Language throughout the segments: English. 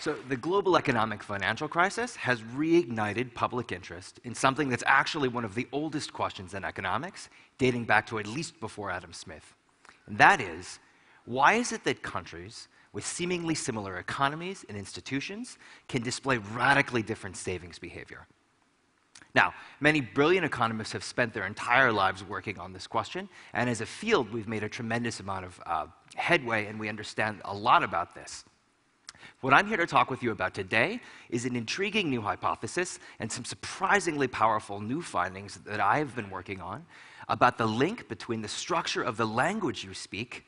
So the global economic financial crisis has reignited public interest in something that's actually one of the oldest questions in economics, dating back to at least before Adam Smith. And that is, why is it that countries with seemingly similar economies and institutions can display radically different savings behavior? Now, many brilliant economists have spent their entire lives working on this question, and as a field, we've made a tremendous amount of headway, and we understand a lot about this. What I'm here to talk with you about today is an intriguing new hypothesis and some surprisingly powerful new findings that I've been working on about the link between the structure of the language you speak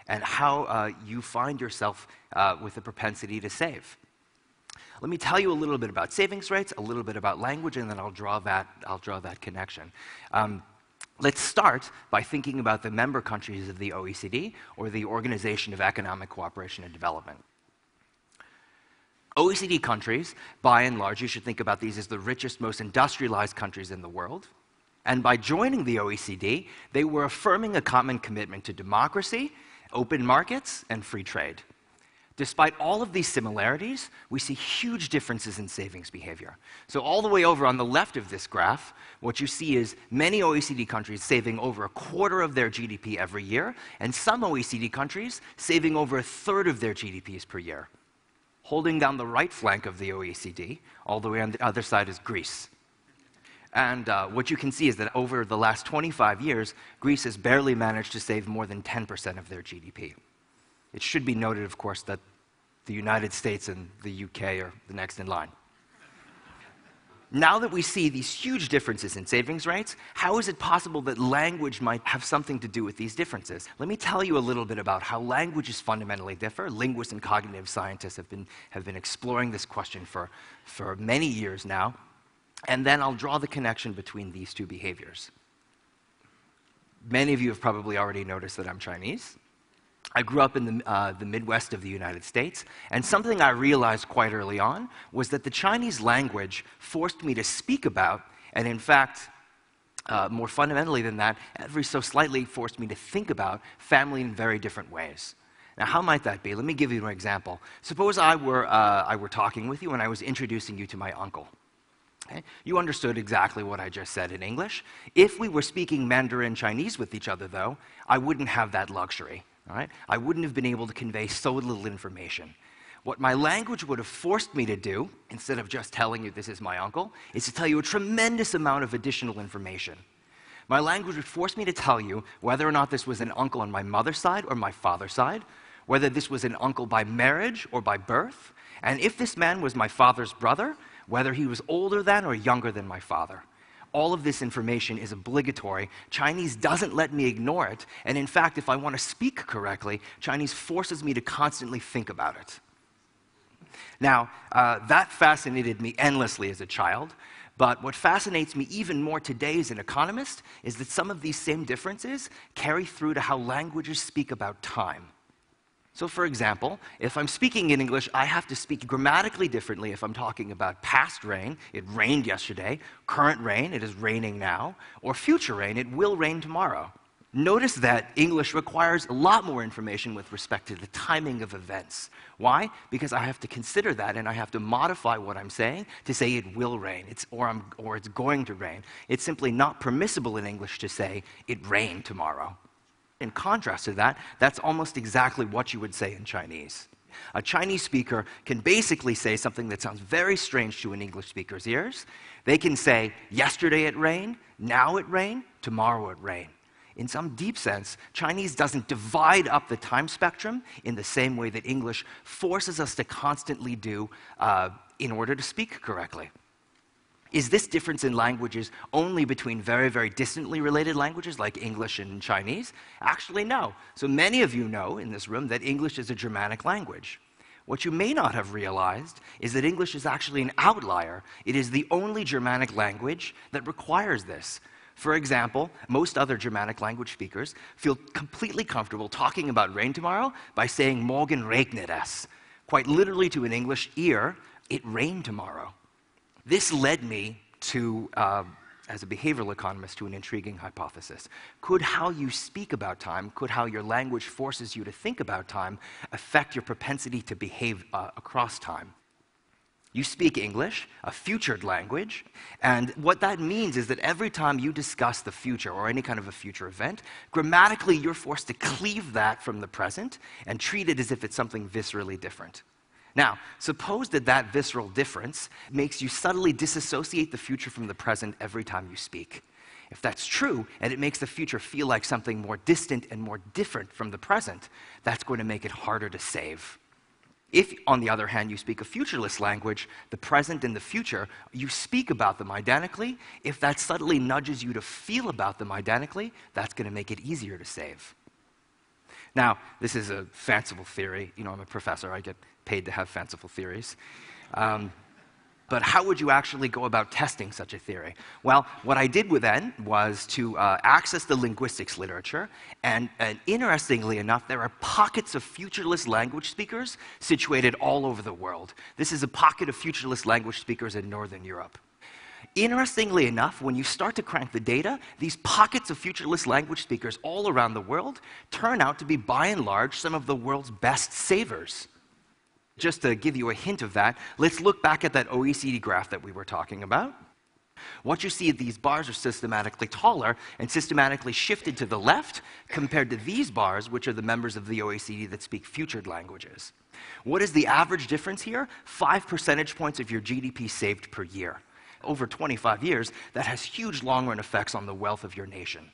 and how you find yourself with a propensity to save. Let me tell you a little bit about savings rates, a little bit about language, and then I'll draw that connection. Let's start by thinking about the member countries of the OECD, or the Organization of Economic Cooperation and Development. OECD countries, by and large, you should think about these as the richest, most industrialized countries in the world. And by joining the OECD, they were affirming a common commitment to democracy, open markets, and free trade. Despite all of these similarities, we see huge differences in savings behavior. So all the way over on the left of this graph, what you see is many OECD countries saving over a quarter of their GDP every year, and some OECD countries saving over a third of their GDPs per year. Holding down the right flank of the OECD, all the way on the other side, is Greece. And what you can see is that over the last 25 years, Greece has barely managed to save more than 10% of their GDP. It should be noted, of course, that the United States and the UK are the next in line. Now that we see these huge differences in savings rates, how is it possible that language might have something to do with these differences? Let me tell you a little bit about how languages fundamentally differ. Linguists and cognitive scientists have been exploring this question for many years now, and then I'll draw the connection between these two behaviors. Many of you have probably already noticed that I'm Chinese. I grew up in the Midwest of the United States, and something I realized quite early on was that the Chinese language forced me to speak about, and in fact, more fundamentally than that, every so slightly forced me to think about family in very different ways. Now, how might that be? Let me give you an example. Suppose I were talking with you and I was introducing you to my uncle. Okay? You understood exactly what I just said in English. If we were speaking Mandarin Chinese with each other, though, I wouldn't have that luxury. All right? I wouldn't have been able to convey so little information. What my language would have forced me to do, instead of just telling you this is my uncle, is to tell you a tremendous amount of additional information. My language would force me to tell you whether or not this was an uncle on my mother's side or my father's side, whether this was an uncle by marriage or by birth, and if this man was my father's brother, whether he was older than or younger than my father. All of this information is obligatory. Chinese doesn't let me ignore it, and in fact, if I want to speak correctly, Chinese forces me to constantly think about it. Now, that fascinated me endlessly as a child, but what fascinates me even more today as an economist is that some of these same differences carry through to how languages speak about time. So for example, if I'm speaking in English, I have to speak grammatically differently if I'm talking about past rain, it rained yesterday, current rain, it is raining now, or future rain, it will rain tomorrow. Notice that English requires a lot more information with respect to the timing of events. Why? Because I have to consider that and I have to modify what I'm saying to say it will rain, or it's going to rain. It's simply not permissible in English to say it rained tomorrow. In contrast to that, that's almost exactly what you would say in Chinese. A Chinese speaker can basically say something that sounds very strange to an English speaker's ears. They can say, yesterday it rained, now it rained, tomorrow it rained. In some deep sense, Chinese doesn't divide up the time spectrum in the same way that English forces us to constantly do in order to speak correctly. Is this difference in languages only between very, very distantly related languages like English and Chinese? Actually, no. So many of you know in this room that English is a Germanic language. What you may not have realized is that English is actually an outlier. It is the only Germanic language that requires this. For example, most other Germanic language speakers feel completely comfortable talking about rain tomorrow by saying morgen regnet es. Quite literally to an English ear, it rained tomorrow. This led me to as a behavioral economist, to an intriguing hypothesis. Could how you speak about time, could how your language forces you to think about time, affect your propensity to behave across time? You speak English, a futured language, and what that means is that every time you discuss the future or any kind of a future event, grammatically you're forced to cleave that from the present and treat it as if it's something viscerally different. Now, suppose that that visceral difference makes you subtly disassociate the future from the present every time you speak. If that's true, and it makes the future feel like something more distant and more different from the present, that's going to make it harder to save. If, on the other hand, you speak a futureless language, the present and the future, you speak about them identically. If that subtly nudges you to feel about them identically, that's going to make it easier to save. Now, this is a fanciful theory. You know, I'm a professor. I get paid to have fanciful theories. But how would you actually go about testing such a theory? Well, what I did then was to access the linguistics literature, and interestingly enough, there are pockets of futureless language speakers situated all over the world. This is a pocket of futureless language speakers in Northern Europe. Interestingly enough, when you start to crank the data, these pockets of futureless language speakers all around the world turn out to be, by and large, some of the world's best savers. Just to give you a hint of that, let's look back at that OECD graph that we were talking about. What you see, these bars are systematically taller and systematically shifted to the left compared to these bars, which are the members of the OECD that speak futured languages. What is the average difference here? 5 percentage points of your GDP saved per year. Over 25 years, that has huge long-run effects on the wealth of your nation.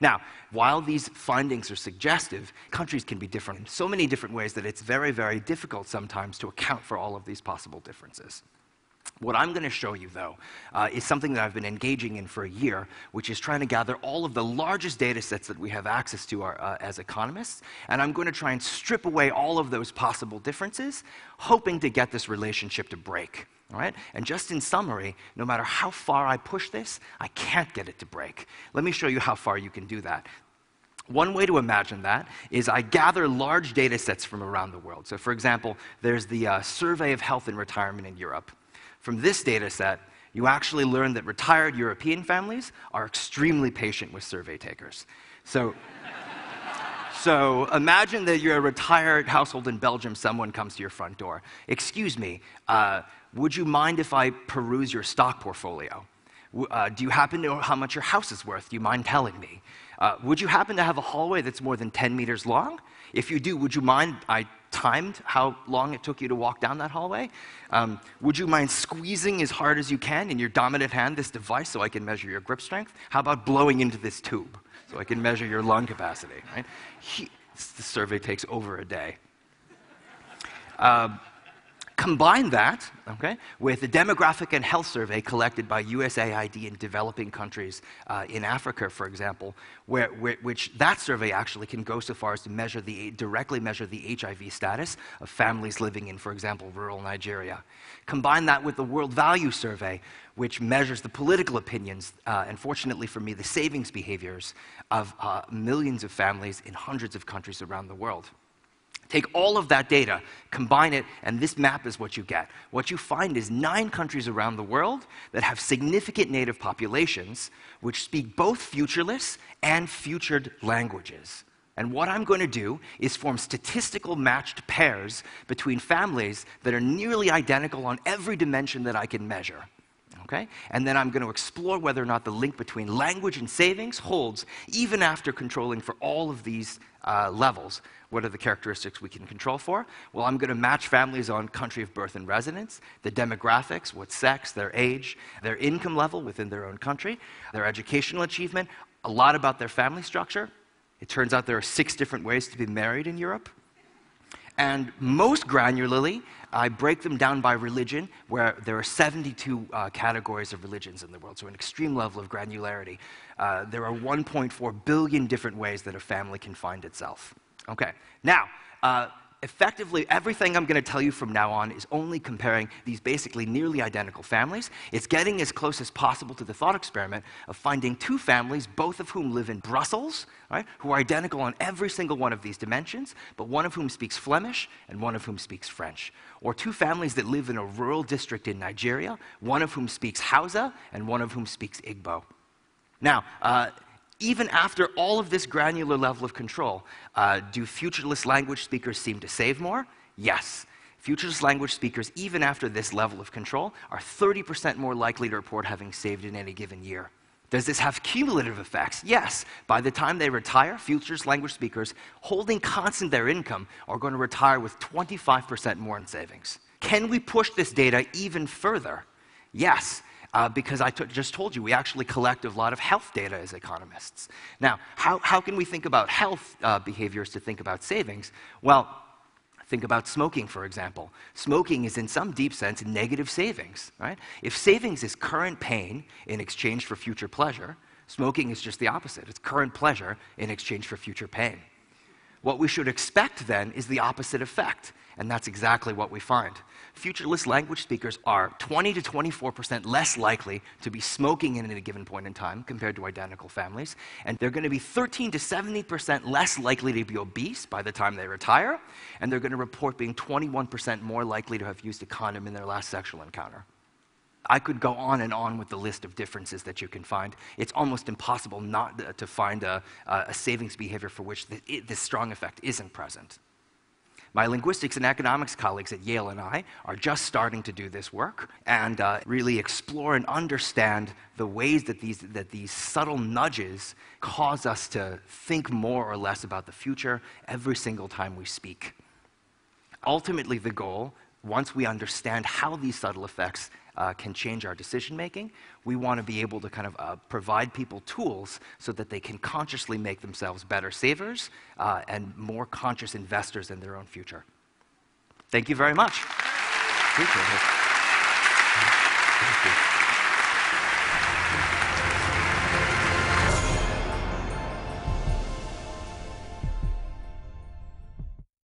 Now, while these findings are suggestive, countries can be different in so many different ways that it's very, very difficult sometimes to account for all of these possible differences. What I'm going to show you, though, is something that I've been engaging in for a year, which is trying to gather all of the largest data sets that we have access to as economists, and I'm going to try and strip away all of those possible differences, hoping to get this relationship to break. All right? And just in summary, no matter how far I push this, I can't get it to break. Let me show you how far you can do that. One way to imagine that is I gather large data sets from around the world. So for example, there's the Survey of Health and Retirement in Europe. From this data set, you actually learn that retired European families are extremely patient with survey takers. So imagine that you're a retired household in Belgium, someone comes to your front door. Excuse me, would you mind if I peruse your stock portfolio? Do you happen to know how much your house is worth? Do you mind telling me? Would you happen to have a hallway that's more than 10 meters long? If you do, would you mind I timed how long it took you to walk down that hallway? Would you mind squeezing as hard as you can in your dominant hand this device so I can measure your grip strength? How about blowing into this tube so I can measure your lung capacity? Right? The survey takes over a day. Combine that, okay, with the demographic and health survey collected by USAID in developing countries in Africa, for example, which that survey actually can go so far as to directly measure the HIV status of families living in, for example, rural Nigeria. Combine that with the World Value Survey, which measures the political opinions, and fortunately for me, the savings behaviors of millions of families in hundreds of countries around the world. Take all of that data, combine it, and this map is what you get. What you find is 9 countries around the world that have significant native populations which speak both futureless and futured languages. And what I'm going to do is form statistical matched pairs between families that are nearly identical on every dimension that I can measure. Okay? And then I'm going to explore whether or not the link between language and savings holds even after controlling for all of these levels. What are the characteristics we can control for? Well, I'm going to match families on country of birth and residence, the demographics, what sex, their age, their income level within their own country, their educational achievement, a lot about their family structure. It turns out there are 6 different ways to be married in Europe. And most granularly, I break them down by religion, where there are 72 categories of religions in the world, so an extreme level of granularity. There are 1.4 billion different ways that a family can find itself. Okay, now, Effectively, everything I'm going to tell you from now on is only comparing these basically nearly identical families. It's getting as close as possible to the thought experiment of finding two families, both of whom live in Brussels, right, who are identical on every single one of these dimensions, but one of whom speaks Flemish and one of whom speaks French. Or two families that live in a rural district in Nigeria, one of whom speaks Hausa and one of whom speaks Igbo. Now, even after all of this granular level of control, do futureless language speakers seem to save more? Yes. Futureless language speakers, even after this level of control, are 30% more likely to report having saved in any given year. Does this have cumulative effects? Yes. By the time they retire, futureless language speakers holding constant their income are going to retire with 25% more in savings. Can we push this data even further? Yes. Because I just told you, we actually collect a lot of health data as economists. Now, how can we think about health behaviors to think about savings? Well, think about smoking, for example. Smoking is, in some deep sense, negative savings, right? If savings is current pain in exchange for future pleasure, smoking is just the opposite. It's current pleasure in exchange for future pain. What we should expect, then, is the opposite effect, and that's exactly what we find. Futureless language speakers are 20 to 24% less likely to be smoking at a given point in time compared to identical families, and they're going to be 13 to 70% less likely to be obese by the time they retire, and they're going to report being 21% more likely to have used a condom in their last sexual encounter. I could go on and on with the list of differences that you can find. It's almost impossible not to find a savings behavior for which this strong effect isn't present. My linguistics and economics colleagues at Yale and I are just starting to do this work and really explore and understand the ways that these subtle nudges cause us to think more or less about the future every single time we speak. Ultimately, the goal, once we understand how these subtle effects can change our decision-making, we want to be able to kind of provide people tools so that they can consciously make themselves better savers and more conscious investors in their own future. Thank you very much. Appreciate it.